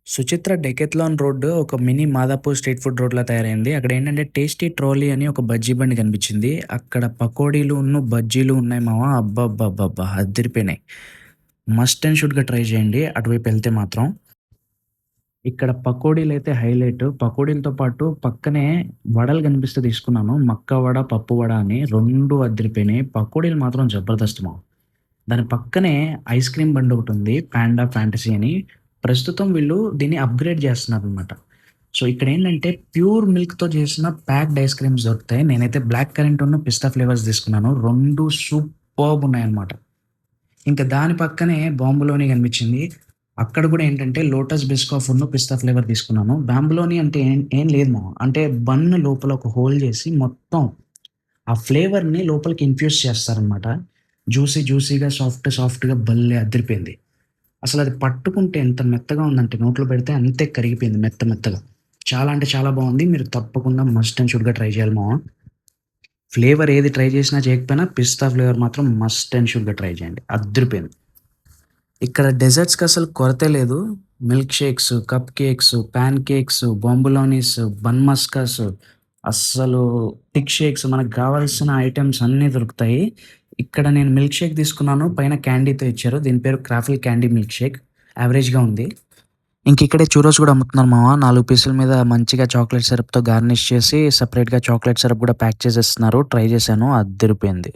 Suchitra Decathlon road ఒక mini Madhapur street food రోడ్‌లా తయారైంది. అక్కడేంటంటే టేస్టీ ట్రోలీ అని ఒక బజ్జీ బండి కనిపించింది. అక్కడ పకోడీలును, బజ్జీలు ఉన్నాయి మామ. అబ్బబ్బబ్బబ్బా! అద్దిరిపోయినాయి. మస్ట్ అండ్ షుడ్‌గా ట్రై చేయండి అటువైపు ఎళ్తే మాత్రం. ఇక్కడ పకోడీలైతే హైలైట్. పకోడీలతో పాటు పక్కనే వడలు కనిపిస్తే తీసుకున్నాను. మక్క వడ, పప్పు వడ అని 2 అద్దిరిపోయినాయి. పకోడీలు మాత్రం జబర్దస్త్ మామ. దాని పక్కనే ఐస్ క్రీమ్ బండొకటుంది. పాండా ఫ్యాంటసీ అని. ప్రస్తుతం వీళ్ళు దీన్ని అప్‌గ్రేడ్ జేస్తున్నారనమాట. సో, ఇక్కడేంటంటే ప్యూర్ మిల్క్‌తో చేసిన ప్యాక్డ్ ఐస్ క్రీమ్స్ దొరుకుతాయి. నేనైతే బ్లాక్ కరెంటును, పిస్తా ఫ్లేవర్స్ తీసుకున్నాను. 2 సూపర్బున్నాయనమాట. ఇంకా దాని పక్కనే బాంబులోని కనిపించింది. అక్కడ గూడా ఏంటంటే లోటస్ బిస్కాఫ్‌ను, పిస్తా ఫ్లేవర్ తీసుకున్నాను. బాంబులోని అంటే ఏం ఏం లేదు మామ. అంటే బన్ లోపల ఒక హోల్ జేసి మొత్తం ఆ ఫ్లేవర్‌ని లోపలికి ఇన్‌ఫ్యూజ్ చేస్తారనమాట. జ్యూసీగా, సాఫ్ట్‌గా భలే అదిరిపోయింది. అసలది పట్టుకుంటే ఎంత మెత్తగా ఉందంటే నోట్లో పెడితే అంతే కరిగిపోయింది మెత్తగా. చాలా అంటే చాలా బావుంది. మీరు తప్పకుండా మస్ట్ అండ్ షుడ్‌గా ట్రై చేయాలి మామ. ఫ్లేవర్ ఏది ట్రై చేసినా చేయకపోయినా పిస్తా ఫ్లేవర్ మాత్రం మస్ట్ అండ్ షుడ్‌గా ట్రై చేయండి. అద్దిరిపోయింది. ఇక్కడ డెజర్ట్స్‌కి అసలు కొరతే లేదు. Milk shakes, cup cakes, pan cakes, bombolonis, bun maskas అస్సలు థిక్ షేక్స్ మనకు గావాల్సిన ఐటెమ్స్ అన్నీ దొరుకుతాయి. ఇక్కడ నేను మిల్క్ షేక్ తీసుకున్నాను. పైన క్యాండీతో ఇచ్చారు. దీని పేరు క్రాఫిల్ క్యాండీ మిల్క్ షేక్. యావరేజ్‌గా ఉంది. ఇంకిక్కడే చురోస్ గూడా అమ్ముతున్నారు మామ. 4 పీసుల మీద మంచిగా చాక్లేట్ సిరప్‌తో గార్నిష్ చేసి సెపరేట్‌గా చాక్లేట్ సిరప్ గూడా ప్యాక్ చేసిస్తున్నారు. ట్రై చేశాను. అద్దిరిపోయింది.